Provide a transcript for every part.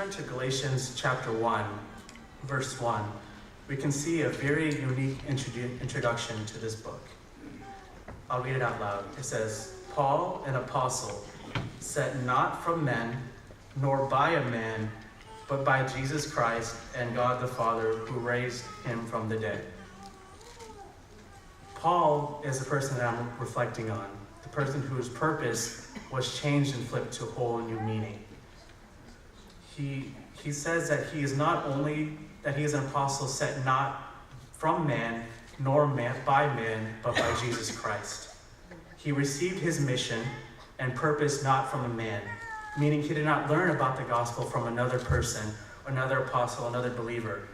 turn to Galatians chapter 1, verse 1, we can see a very unique introduction to this book. I'll read it out loud. It says, Paul, an apostle, sent not from men, nor by a man, but by Jesus Christ and God the Father, who raised him from the dead. Paul is the person that I'm reflecting on, the person whose purpose was changed and flipped to a whole new meaning. He says that he is not only that he is an apostle sent not from man, nor by man, but by Jesus Christ. He received his mission and purpose not from a man, meaning he did not learn about the gospel from another person, another apostle, another believer.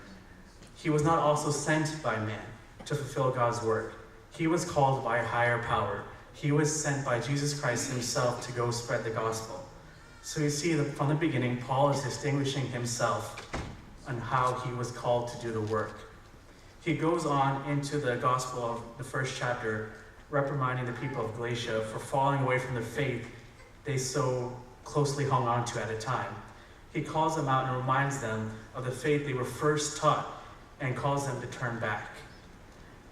He was not also sent by man to fulfill God's work. He was called by a higher power. He was sent by Jesus Christ himself to go spread the gospel. So you see that from the beginning, Paul is distinguishing himself on how he was called to do the work. He goes on into the gospel of the first chapter, reprimanding the people of Galatia for falling away from the faith they so closely hung on to at a time. He calls them out and reminds them of the faith they were first taught and calls them to turn back.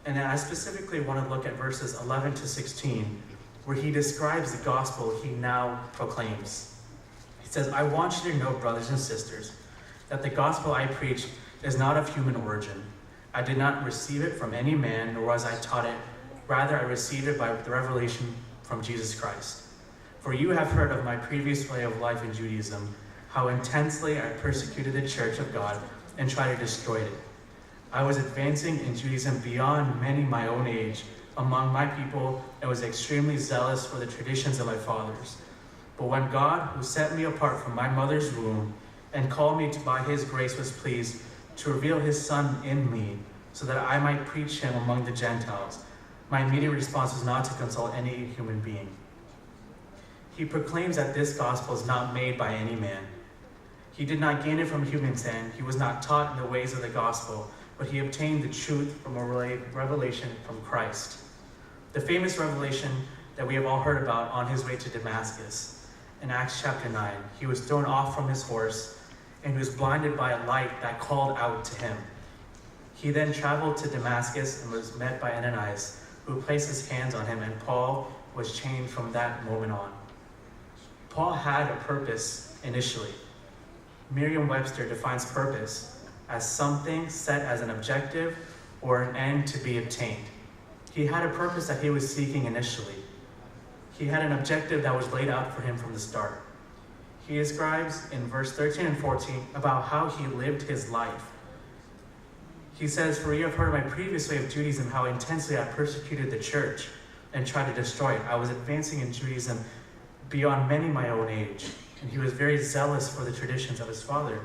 And then I specifically want to look at verses 11 to 16, where he describes the gospel he now proclaims. He says, I want you to know, brothers and sisters, that the gospel I preach is not of human origin. I did not receive it from any man, nor was I taught it. Rather, I received it by the revelation from Jesus Christ. For you have heard of my previous way of life in Judaism, how intensely I persecuted the church of God and tried to destroy it. I was advancing in Judaism beyond many my own age. Among my people, I was extremely zealous for the traditions of my fathers. But when God, who set me apart from my mother's womb and called me to by his grace, was pleased to reveal his Son in me so that I might preach him among the Gentiles, my immediate response was not to consult any human being. He proclaims that this gospel is not made by any man. He did not gain it from human hand. He was not taught in the ways of the gospel, but he obtained the truth from a revelation from Christ. The famous revelation that we have all heard about on his way to Damascus. In Acts chapter 9, he was thrown off from his horse and he was blinded by a light that called out to him. He then traveled to Damascus and was met by Ananias, who placed his hands on him, and Paul was changed from that moment on. Paul had a purpose initially. Merriam-Webster defines purpose as something set as an objective or an end to be obtained. He had a purpose that he was seeking initially. He had an objective that was laid out for him from the start. He describes in verse 13 and 14 about how he lived his life. He says, for you have heard of my previous way of Judaism, how intensely I persecuted the church and tried to destroy it. I was advancing in Judaism beyond many my own age, and he was very zealous for the traditions of his father.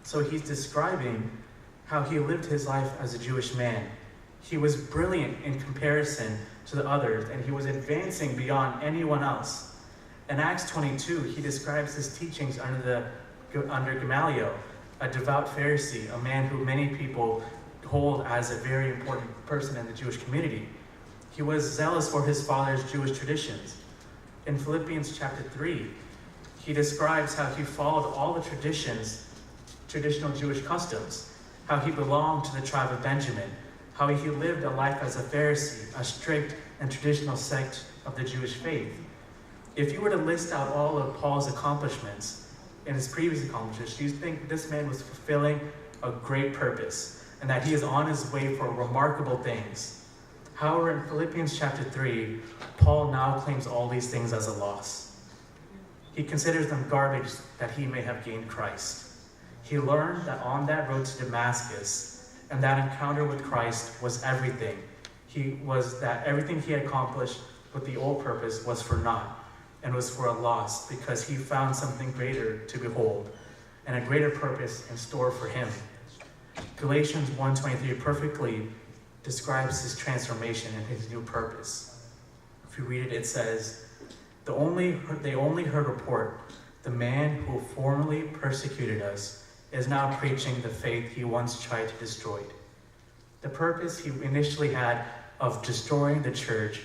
So he's describing how he lived his life as a Jewish man. He was brilliant in comparison to the others, and he was advancing beyond anyone else. In Acts 22, he describes his teachings under Gamaliel, a devout Pharisee, a man who many people hold as a very important person in the Jewish community. He was zealous for his father's Jewish traditions. In Philippians chapter 3, he describes how he followed all the traditional Jewish customs, how he belonged to the tribe of Benjamin, how he lived a life as a Pharisee, a strict and traditional sect of the Jewish faith. If you were to list out all of Paul's accomplishments and his previous accomplishments, you think this man was fulfilling a great purpose and that he is on his way for remarkable things. However, in Philippians chapter 3, Paul now claims all these things as a loss. He considers them garbage that he may have gained Christ. He learned that on that road to Damascus and that encounter with Christ was everything. Everything he had accomplished with the old purpose was for naught and was for a loss, because he found something greater to behold and a greater purpose in store for him. Galatians 1:23 perfectly describes his transformation and his new purpose. If you read it, it says, they only heard report, the man who formerly persecuted us is now preaching the faith he once tried to destroy. The purpose he initially had of destroying the church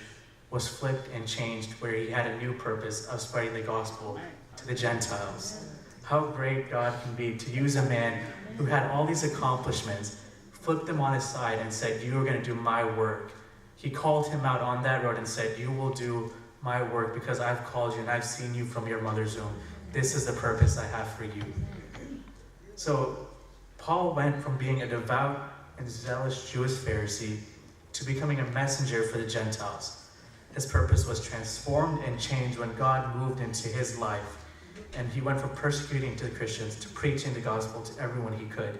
was flipped and changed, where he had a new purpose of spreading the gospel to the Gentiles. how great God can be to use a man who had all these accomplishments, flipped him on his side and said, you are going to do my work. He called him out on that road and said, you will do my work because I've called you and I've seen you from your mother's womb. This is the purpose I have for you. So Paul went from being a devout and zealous Jewish Pharisee to becoming a messenger for the Gentiles. His purpose was transformed and changed when God moved into his life, and he went from persecuting to the Christians to preaching the gospel to everyone he could.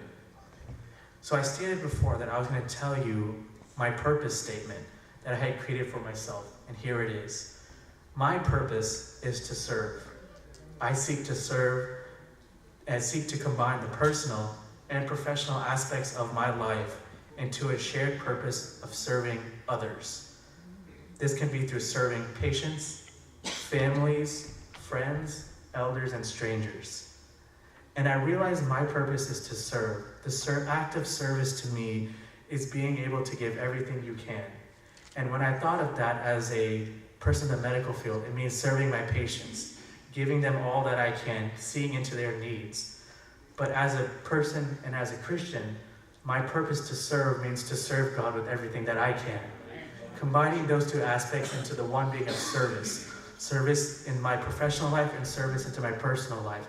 So I stated before that I was going to tell you my purpose statement that I had created for myself, and here it is. My purpose is to serve. I seek to serve and seek to combine the personal and professional aspects of my life into a shared purpose of serving others. This can be through serving patients, families, friends, elders, and strangers. And I realize my purpose is to serve. The act of service to me is being able to give everything you can. And when I thought of that as a person in the medical field, it means serving my patients, giving them all that I can, seeing into their needs. But as a person and as a Christian, my purpose to serve means to serve God with everything that I can. Combining those two aspects into the one being of service. Service in my professional life and service into my personal life.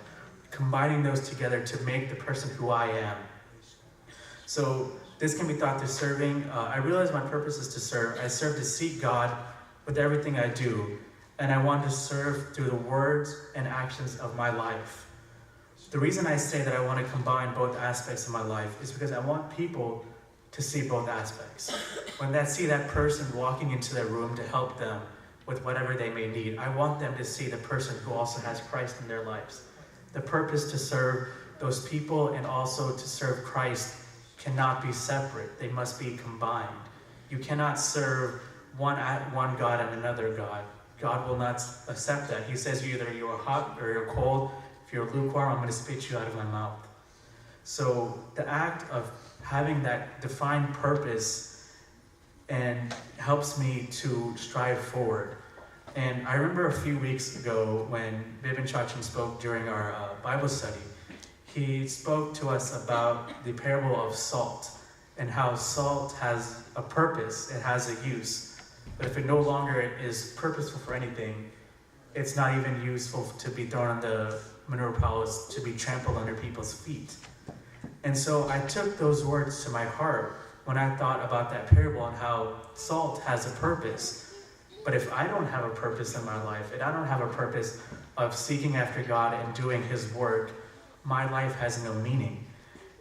Combining those together to make the person who I am. So this can be thought through serving. I realize my purpose is to serve. I serve to seek God with everything I do. And I want to serve through the words and actions of my life. The reason I say that I want to combine both aspects of my life is because I want people to see both aspects. When they see that person walking into their room to help them with whatever they may need, I want them to see the person who also has Christ in their lives. The purpose to serve those people and also to serve Christ cannot be separate. They must be combined. You cannot serve one God and another God. God will not accept that. He says either you are hot or you're cold. If you're lukewarm, I'm going to spit you out of my mouth. So the act of having that defined purpose and helps me to strive forward. And I remember a few weeks ago when Bibin Chachin spoke during our Bible study, he spoke to us about the parable of salt and how salt has a purpose, it has a use. But if it no longer is purposeful for anything, it's not even useful to be thrown on the manure piles to be trampled under people's feet. And so I took those words to my heart when I thought about that parable and how salt has a purpose. But if I don't have a purpose in my life, and I don't have a purpose of seeking after God and doing his work, my life has no meaning.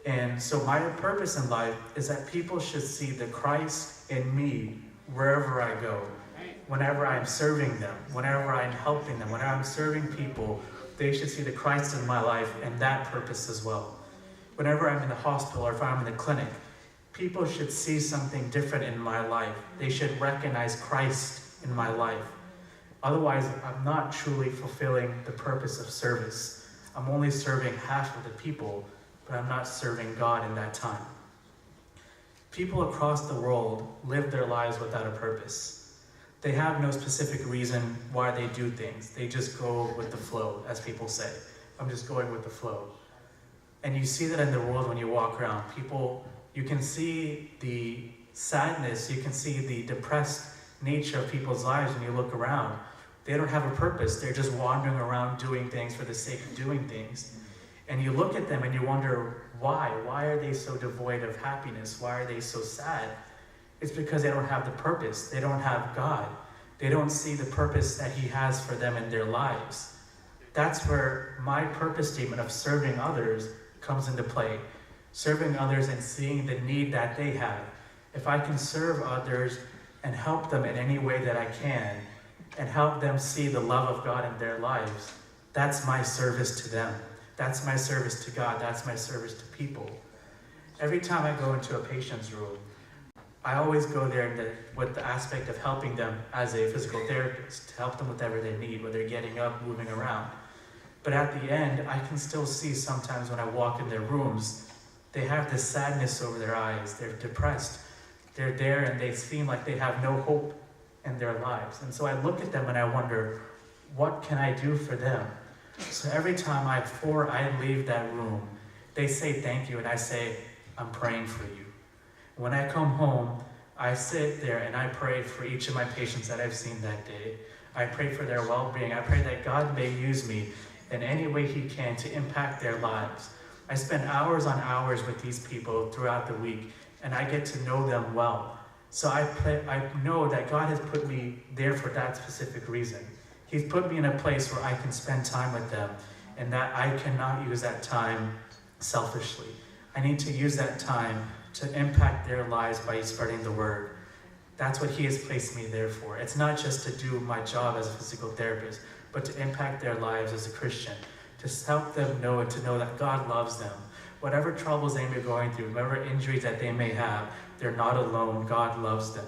And so my purpose in life is that people should see the Christ in me wherever I go. Whenever I'm serving them, whenever I'm helping them, whenever I'm serving people, they should see the Christ in my life and that purpose as well. Whenever I'm in the hospital or if I'm in the clinic, people should see something different in my life. They should recognize Christ in my life. Otherwise, I'm not truly fulfilling the purpose of service. I'm only serving half of the people, but I'm not serving God in that time. People across the world live their lives without a purpose. They have no specific reason why they do things. They just go with the flow, as people say. I'm just going with the flow. And you see that in the world when you walk around. People, you can see the sadness, you can see the depressed nature of people's lives when you look around. They don't have a purpose. They're just wandering around doing things for the sake of doing things. And you look at them and you wonder why. Why are they so devoid of happiness? Why are they so sad? It's because they don't have the purpose. They don't have God. They don't see the purpose that he has for them in their lives. That's where my purpose statement of serving others comes into play. Serving others and seeing the need that they have. If I can serve others and help them in any way that I can, and help them see the love of God in their lives, that's my service to them. That's my service to God. That's my service to people. Every time I go into a patient's room, I always go there with the aspect of helping them as a physical therapist, to help them with whatever they need, whether they're getting up, moving around. But at the end, I can still see sometimes when I walk in their rooms, they have this sadness over their eyes. They're depressed. They're there and they seem like they have no hope in their lives. And so I look at them and I wonder, what can I do for them? So every time before I leave that room, they say thank you, and I say, I'm praying for you. When I come home, I sit there and I pray for each of my patients that I've seen that day. I pray for their well-being. I pray that God may use me in any way He can to impact their lives. I spend hours on hours with these people throughout the week, and I get to know them well. So I know that God has put me there for that specific reason. He's put me in a place where I can spend time with them, and that I cannot use that time selfishly. I need to use that time to impact their lives by spreading the word. That's what He has placed me there for. It's not just to do my job as a physical therapist, but to impact their lives as a Christian, to help them know and to know that God loves them. Whatever troubles they may be going through, whatever injuries that they may have, they're not alone. God loves them.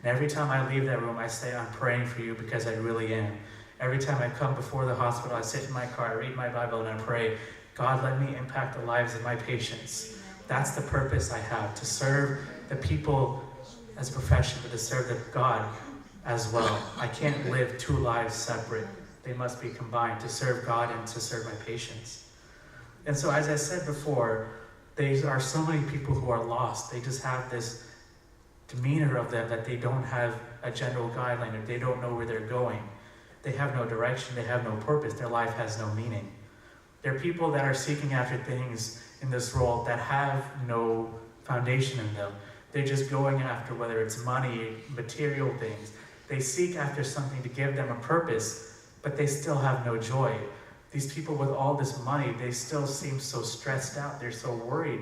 And every time I leave that room, I say, I'm praying for you, because I really am. Every time I come before the hospital, I sit in my car, I read my Bible, and I pray, God, let me impact the lives of my patients. That's the purpose I have, to serve the people as a profession, but to serve the God as well. I can't live two lives separate. They must be combined, to serve God and to serve my patients. And so, as I said before, there are so many people who are lost. They just have this demeanor of them that they don't have a general guideline, or they don't know where they're going. They have no direction, they have no purpose, their life has no meaning. There are people that are seeking after things in this world that have no foundation in them. They're just going after, whether it's money, material things. They seek after something to give them a purpose, but they still have no joy. These people with all this money, they still seem so stressed out. They're so worried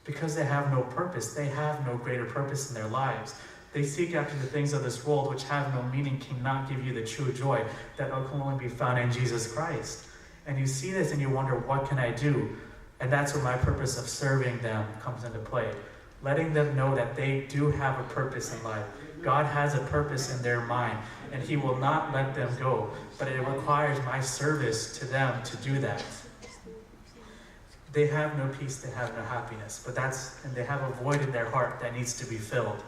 because they have no purpose. They have no greater purpose in their lives. They seek after the things of this world which have no meaning, cannot give you the true joy that can only be found in Jesus Christ. And you see this and you wonder, what can I do? And that's where my purpose of serving them comes into play. Letting them know that they do have a purpose in life. God has a purpose in their mind, and He will not let them go. But it requires my service to them to do that. They have no peace, they have no happiness, and they have a void in their heart that needs to be filled.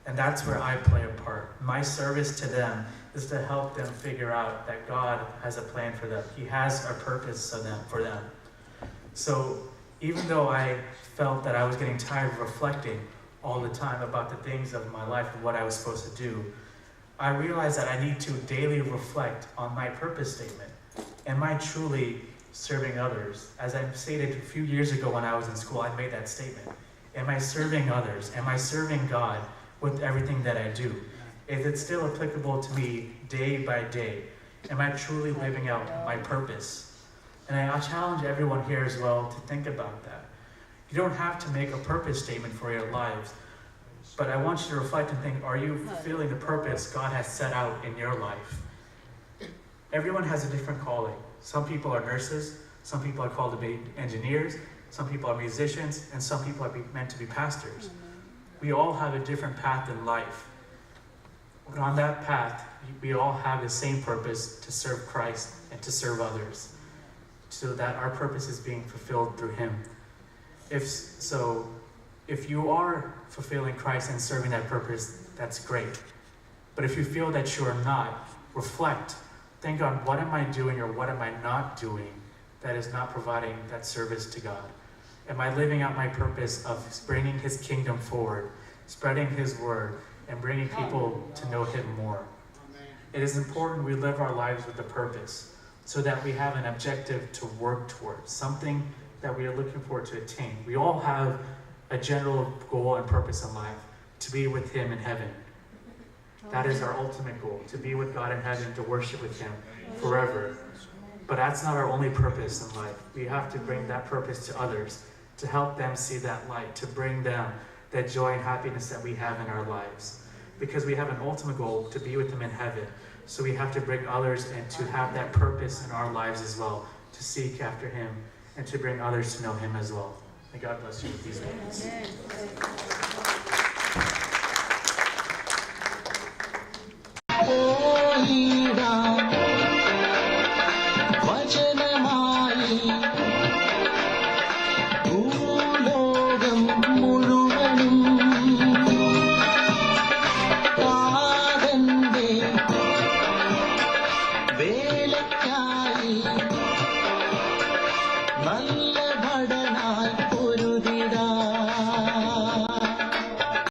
And that's where I play a part. My service to them is to help them figure out that God has a plan for them. He has a purpose for them. So even though I felt that I was getting tired of reflecting all the time about the things of my life and what I was supposed to do, I realized that I need to daily reflect on my purpose statement. Am I truly serving others? As I stated a few years ago when I was in school, I made that statement. Am I serving others? Am I serving God with everything that I do? Is it still applicable to me day by day? Am I truly living out my purpose? And I'll challenge everyone here as well to think about that. You don't have to make a purpose statement for your lives, but I want you to reflect and think, are you fulfilling the purpose God has set out in your life? Everyone has a different calling. Some people are nurses, some people are called to be engineers, some people are musicians, and some people are meant to be pastors. We all have a different path in life. But on that path, we all have the same purpose, to serve Christ and to serve others, so that our purpose is being fulfilled through Him. If you are fulfilling Christ and serving that purpose, that's great. But if you feel that you are not, reflect. Think on, what am I doing or what am I not doing that is not providing that service to God? Am I living out my purpose of bringing His kingdom forward, spreading His word, and bringing people to know Him more? It is important we live our lives with a purpose, so that we have an objective to work towards, something that we are looking forward to attain. We all have a general goal and purpose in life, to be with Him in heaven. That is our ultimate goal, to be with God in heaven, to worship with Him forever. But that's not our only purpose in life. We have to bring that purpose to others, to help them see that light, to bring them that joy and happiness that we have in our lives. Because we have an ultimate goal, to be with Him in heaven. So we have to bring others and to have that purpose in our lives as well, to seek after Him and to bring others to know Him as well. May God bless you with these words.